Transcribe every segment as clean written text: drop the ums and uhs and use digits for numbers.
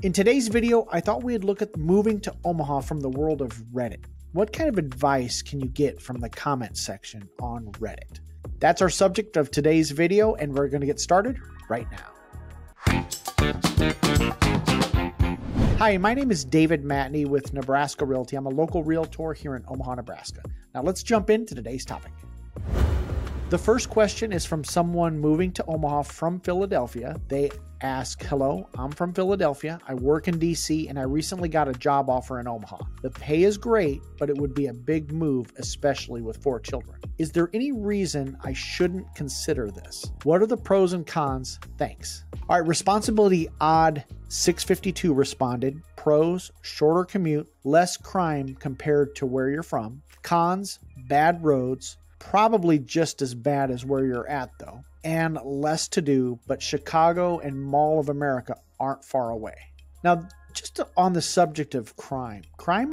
In today's video, I thought we'd look at moving to Omaha from the world of Reddit. What kind of advice can you get from the comment section on Reddit? That's our subject of today's video, and we're going to get started right now. Hi, my name is David Matney with Nebraska Realty. I'm a local realtor here in Omaha, Nebraska. Now let's jump into today's topic. The first question is from someone moving to Omaha from Philadelphia. They ask, hello, I'm from Philadelphia. I work in DC and I recently got a job offer in Omaha. The pay is great, but it would be a big move, especially with 4 children. Is there any reason I shouldn't consider this? What are the pros and cons? Thanks. All right, Responsibility Odd 652 responded, pros, shorter commute, less crime compared to where you're from. Cons, bad roads, probably just as bad as where you're at though, and less to do, but Chicago and Mall of America aren't far away. Now, just on the subject of crime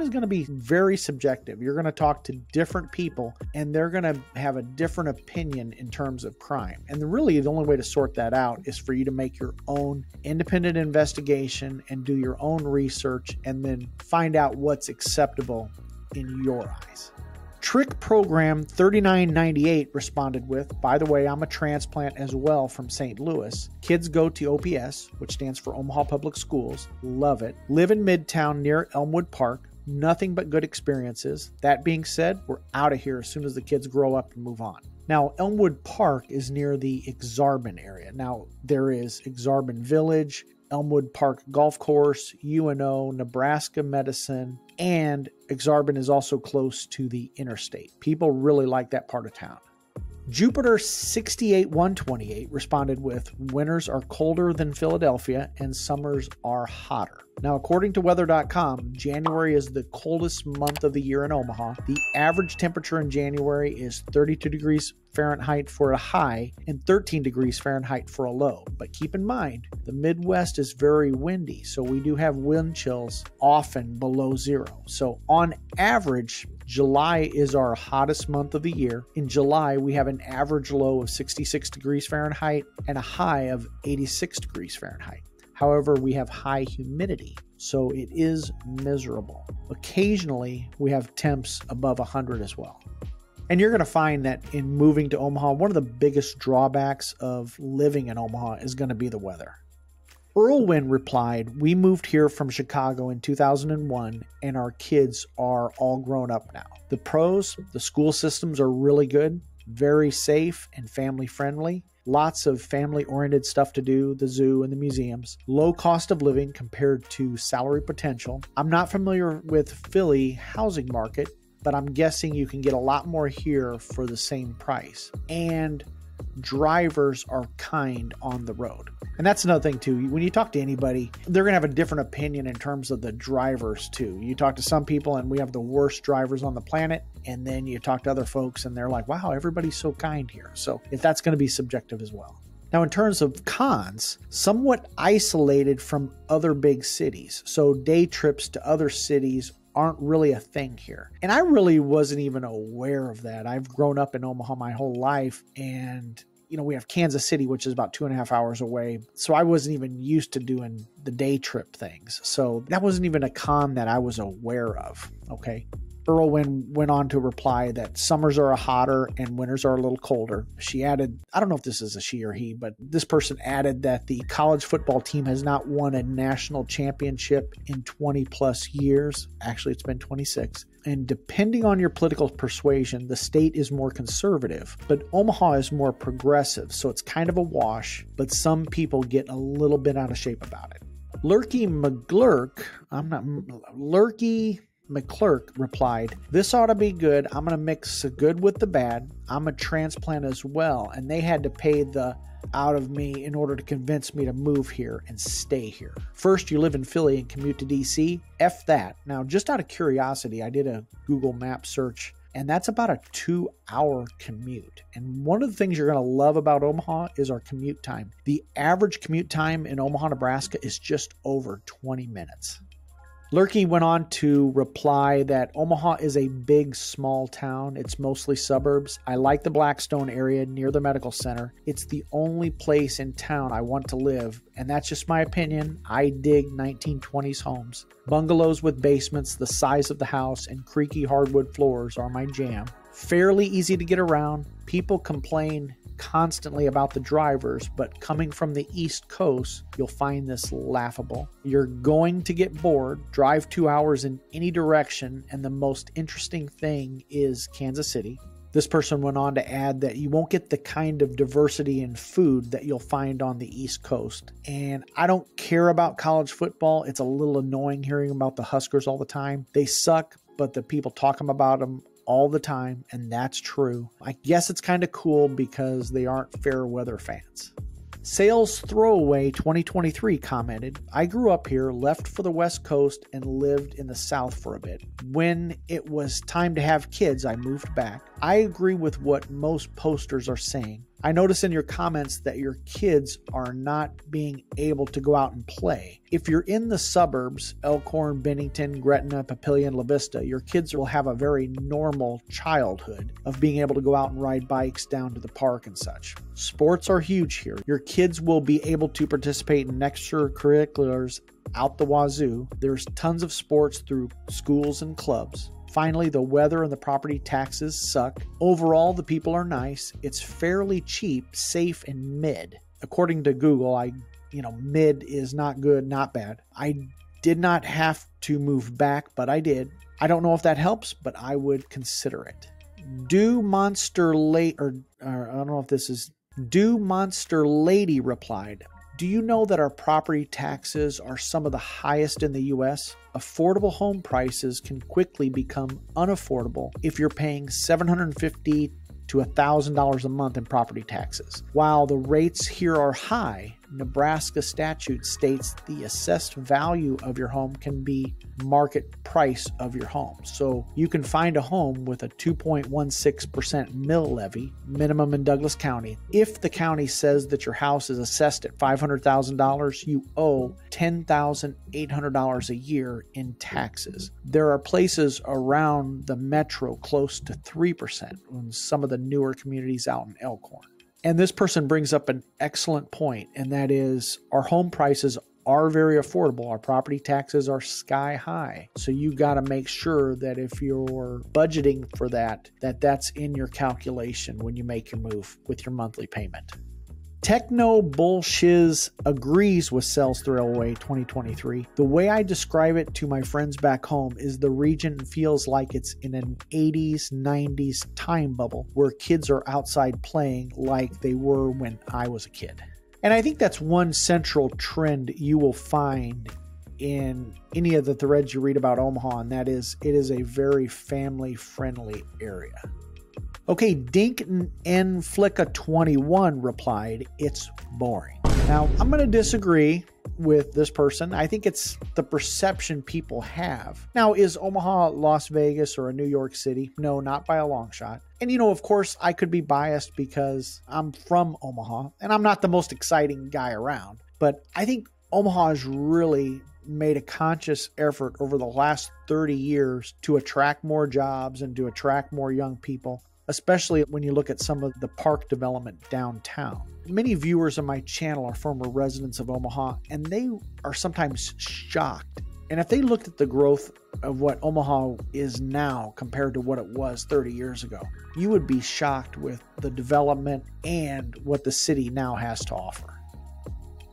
is going to be very subjective. You're going to talk to different people and they're going to have a different opinion in terms of crime. And really the only way to sort that out is for you to make your own independent investigation and do your own research and then find out what's acceptable in your eyes. Trick Program 3998 responded with, by the way, I'm a transplant as well from St. Louis. Kids go to OPS, which stands for Omaha Public Schools. Love it. Live in Midtown near Elmwood Park. Nothing but good experiences. That being said, we're out of here as soon as the kids grow up and move on. Now, Elmwood Park is near the Exarban area. Now, there is Exarban Village, Elmwood Park Golf Course, UNO, Nebraska Medicine, and Exarban is also close to the interstate. People really like that part of town. Jupiter 68128 responded with, winters are colder than Philadelphia and summers are hotter. Now, according to weather.com, January is the coldest month of the year in Omaha. The average temperature in January is 32 degrees Fahrenheit for a high and 13 degrees Fahrenheit for a low. But keep in mind, the Midwest is very windy, so we do have wind chills often below zero. So on average, July is our hottest month of the year. In July, we have an average low of 66 degrees Fahrenheit and a high of 86 degrees Fahrenheit. However, we have high humidity, so it is miserable. Occasionally, we have temps above 100 as well. And you're going to find that in moving to Omaha, one of the biggest drawbacks of living in Omaha is going to be the weather. Earlwin replied, we moved here from Chicago in 2001 and our kids are all grown up now. The pros, the school systems are really good, very safe and family friendly. Lots of family-oriented stuff to do, the zoo and the museums. Low cost of living compared to salary potential. I'm not familiar with Philly housing market, but I'm guessing you can get a lot more here for the same price. And drivers are kind on the road. And that's another thing too. When you talk to anybody, they're going to have a different opinion in terms of the drivers too. You talk to some people and we have the worst drivers on the planet. And then you talk to other folks and they're like, wow, everybody's so kind here. So if that's going to be subjective as well. Now, in terms of cons, somewhat isolated from other big cities. So day trips to other cities aren't really a thing here. And I really wasn't even aware of that. I've grown up in Omaha my whole life and we have Kansas City, which is about 2.5 hours away. So I wasn't even used to doing the day trip things. So that wasn't even a con that I was aware of. Okay. Earlwin went on to reply that summers are hotter and winters are a little colder. She added, I don't know if this is a she or he, but this person added that the college football team has not won a national championship in 20 plus years. Actually, it's been 26. And depending on your political persuasion, the state is more conservative, but Omaha is more progressive. So it's kind of a wash, but some people get a little bit out of shape about it. Lurky McClurk replied, this ought to be good. I'm going to mix the good with the bad. I'm a transplant as well, and they had to pay the out of me in order to convince me to move here and stay here. First, you live in Philly and commute to DC. F that. Now, just out of curiosity, I did a Google Map search, and that's about a 2-hour commute. And one of the things you're going to love about Omaha is our commute time. The average commute time in Omaha, Nebraska is just over 20 minutes. Lurkey went on to reply that Omaha is a big, small town. It's mostly suburbs. I like the Blackstone area near the medical center. It's the only place in town I want to live, and that's just my opinion. I dig 1920s homes. Bungalows with basements the size of the house and creaky hardwood floors are my jam. Fairly easy to get around. People complain constantly about the drivers, but coming from the East Coast, you'll find this laughable. You're going to get bored, drive 2 hours in any direction, and the most interesting thing is Kansas City. This person went on to add that you won't get the kind of diversity in food that you'll find on the East Coast. And I don't care about college football. It's a little annoying hearing about the Huskers all the time. They suck, but the people talking about them all the time, and that's true. I guess it's kind of cool because they aren't fair weather fans. Sales Throwaway 2023 commented, I grew up here, left for the West Coast, and lived in the South for a bit. When it was time to have kids, I moved back. I agree with what most posters are saying. I notice in your comments that your kids are not being able to go out and play. If you're in the suburbs, Elkhorn, Bennington, Gretna, Papillion, La Vista, your kids will have a very normal childhood of being able to go out and ride bikes down to the park and such. Sports are huge here. Your kids will be able to participate in extracurriculars out the wazoo. There's tons of sports through schools and clubs. Finally, the weather and the property taxes suck. Overall, the people are nice. It's fairly cheap, safe, and mid. According to Google, mid is not good, not bad. I did not have to move back, but I did. I don't know if that helps, but I would consider it. Do Monster Lady replied, do you know that our property taxes are some of the highest in the U.S.? Affordable home prices can quickly become unaffordable if you're paying $750 to $1,000 a month in property taxes. While the rates here are high, Nebraska statute states the assessed value of your home can be market price of your home. So you can find a home with a 2.16% mill levy minimum in Douglas County. If the county says that your house is assessed at $500,000, you owe $10,800 a year in taxes. There are places around the metro close to 3% in some of the newer communities out in Elkhorn. And this person brings up an excellent point, and that is our home prices are very affordable. Our property taxes are sky high. So you got to make sure that if you're budgeting for that's in your calculation when you make your move with your monthly payment. Techno Bullshiz agrees with Sales Throwaway 2023. The way I describe it to my friends back home is the region feels like it's in an 80s, 90s time bubble where kids are outside playing like they were when I was a kid. And I think that's one central trend you will find in any of the threads you read about Omaha, and that is it is a very family-friendly area. Okay, Dink N Flicka 21 replied, it's boring. Now, I'm going to disagree with this person. I think it's the perception people have. Now, is Omaha Las Vegas or a New York City? No, not by a long shot. And of course, I could be biased because I'm from Omaha and I'm not the most exciting guy around. But I think Omaha has really made a conscious effort over the last 30 years to attract more jobs and to attract more young people, especially when you look at some of the park development downtown. Many viewers on my channel are former residents of Omaha, and they are sometimes shocked. And if they looked at the growth of what Omaha is now compared to what it was 30 years ago, you would be shocked with the development and what the city now has to offer.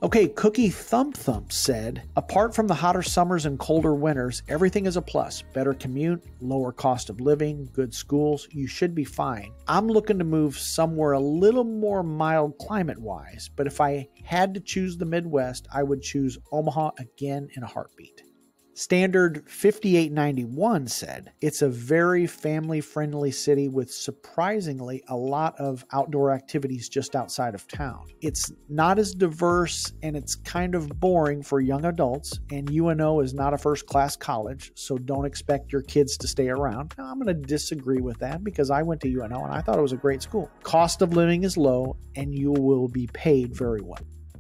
Okay, Cookie Thump Thump said, apart from the hotter summers and colder winters, everything is a plus. Better commute, lower cost of living, good schools, you should be fine. I'm looking to move somewhere a little more mild climate-wise, but if I had to choose the Midwest, I would choose Omaha again in a heartbeat. Standard 5891 said, it's a very family-friendly city with surprisingly a lot of outdoor activities just outside of town. It's not as diverse and it's kind of boring for young adults, and UNO is not a first-class college, so don't expect your kids to stay around. Now, I'm going to disagree with that because I went to UNO and I thought it was a great school. Cost of living is low and you will be paid very well.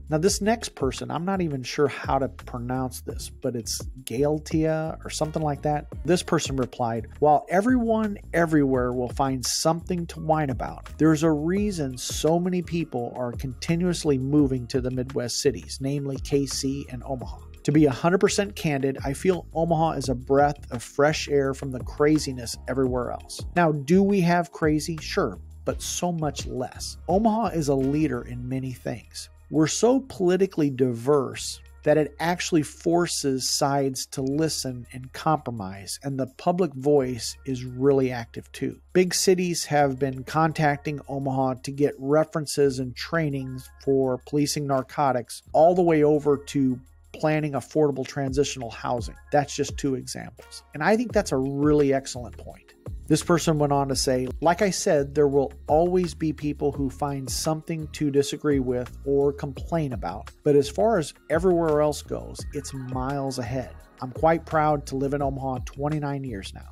Now, this next person, I'm not even sure how to pronounce this, but it's Gaeltia or something like that. This person replied, while everyone everywhere will find something to whine about, there's a reason so many people are continuously moving to the Midwest cities, namely KC and Omaha. To be 100% candid, I feel Omaha is a breath of fresh air from the craziness everywhere else. Now, do we have crazy? Sure, but so much less. Omaha is a leader in many things. We're so politically diverse that it actually forces sides to listen and compromise, and the public voice is really active too. Big cities have been contacting Omaha to get references and trainings for policing narcotics, all the way over to planning affordable transitional housing. That's just two examples. And I think that's a really excellent point. This person went on to say, like I said, there will always be people who find something to disagree with or complain about. But as far as everywhere else goes, it's miles ahead. I'm quite proud to live in Omaha 29 years now.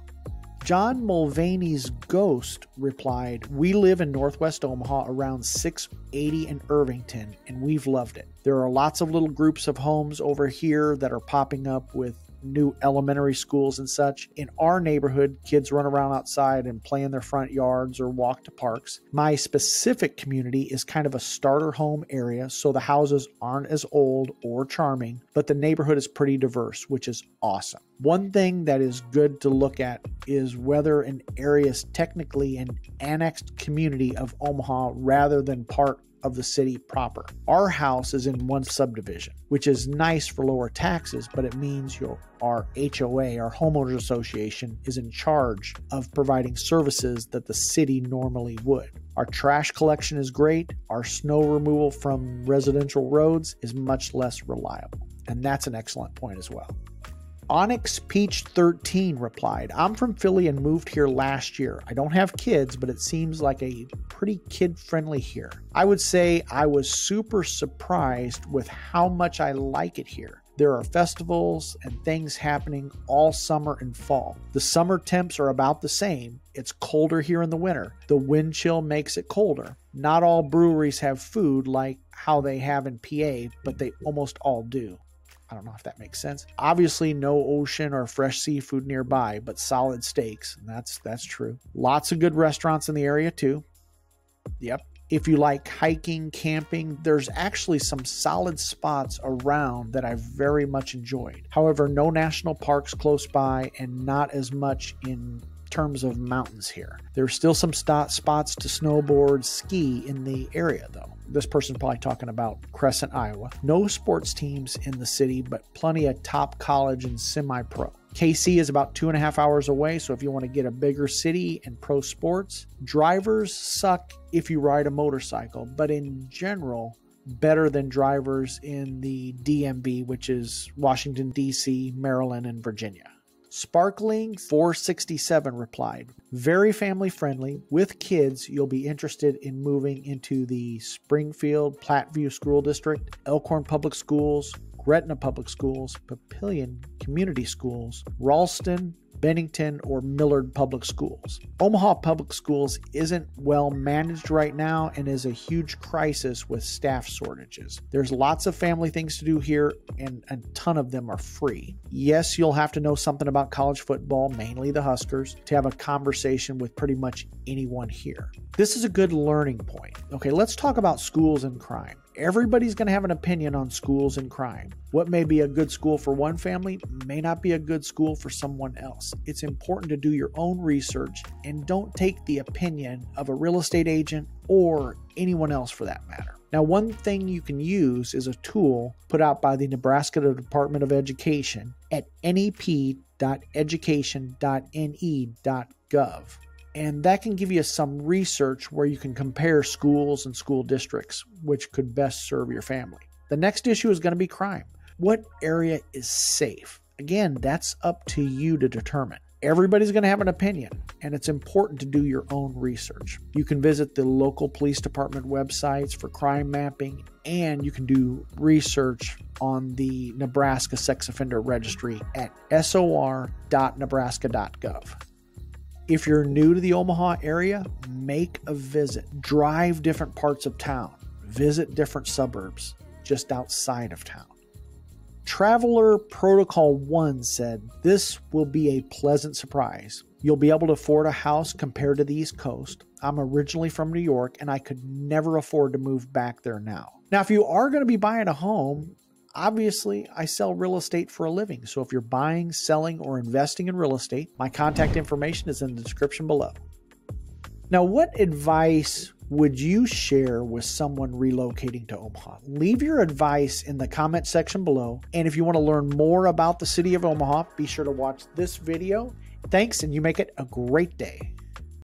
John Mulvaney's ghost replied, we live in Northwest Omaha around 680 and Irvington, and we've loved it. There are lots of little groups of homes over here that are popping up with new elementary schools and such. In our neighborhood, kids run around outside and play in their front yards or walk to parks. My specific community is kind of a starter home area, so the houses aren't as old or charming, but the neighborhood is pretty diverse, which is awesome. One thing that is good to look at is whether an area is technically an annexed community of Omaha rather than part of the city proper. Our house is in one subdivision, which is nice for lower taxes, but it means our HOA, our homeowners association, is in charge of providing services that the city normally would. Our trash collection is great. Our snow removal from residential roads is much less reliable. And that's an excellent point as well. Onyx Peach 13 replied, I'm from Philly and moved here last year. I don't have kids, but it seems like a pretty kid-friendly here. I would say I was super surprised with how much I like it here. There are festivals and things happening all summer and fall. The summer temps are about the same. It's colder here in the winter. The wind chill makes it colder. Not all breweries have food like how they have in PA, but they almost all do. I don't know if that makes sense. Obviously, no ocean or fresh seafood nearby, but solid steaks. That's true. Lots of good restaurants in the area too. Yep. If you like hiking, camping, there's actually some solid spots around that I've very much enjoyed. However, no national parks close by and not as much in terms of mountains here. There's still some spots to snowboard, ski in the area though. This person's probably talking about Crescent, Iowa. No sports teams in the city, but plenty of top college and semi-pro. KC is about 2.5 hours away, so if you want to get a bigger city and pro sports, drivers suck if you ride a motorcycle, but in general, better than drivers in the DMV, which is Washington, D.C., Maryland, and Virginia. Sparkling 467 replied, very family friendly. With kids, you'll be interested in moving into the Springfield Platteview School District, Elkhorn Public Schools, Gretna Public Schools, Papillion Community Schools, Ralston, Bennington, or Millard Public Schools. Omaha Public Schools isn't well managed right now and is a huge crisis with staff shortages. There's lots of family things to do here and a ton of them are free. Yes, you'll have to know something about college football, mainly the Huskers, to have a conversation with pretty much anyone here. This is a good learning point. Okay, let's talk about schools and crime. Everybody's going to have an opinion on schools and crime. What may be a good school for one family may not be a good school for someone else. It's important to do your own research and don't take the opinion of a real estate agent or anyone else for that matter. Now, one thing you can use is a tool put out by the Nebraska Department of Education at nep.education.ne.gov. And that can give you some research where you can compare schools and school districts, which could best serve your family. The next issue is going to be crime. What area is safe? Again, that's up to you to determine. Everybody's going to have an opinion, and it's important to do your own research. You can visit the local police department websites for crime mapping, and you can do research on the Nebraska Sex Offender Registry at sor.nebraska.gov. If you're new to the Omaha area, make a visit. Drive different parts of town. Visit different suburbs. just outside of town. Traveler Protocol 1 said, "This will be a pleasant surprise. You'll be able to afford a house compared to the East Coast. I'm originally from New York and I could never afford to move back there now." Now, if you are going to be buying a home, obviously I sell real estate for a living. So if you're buying, selling, or investing in real estate, my contact information is in the description below. Now, what advice would you share with someone relocating to Omaha? Leave your advice in the comment section below. And if you want to learn more about the city of Omaha, be sure to watch this video. Thanks, and you make it a great day.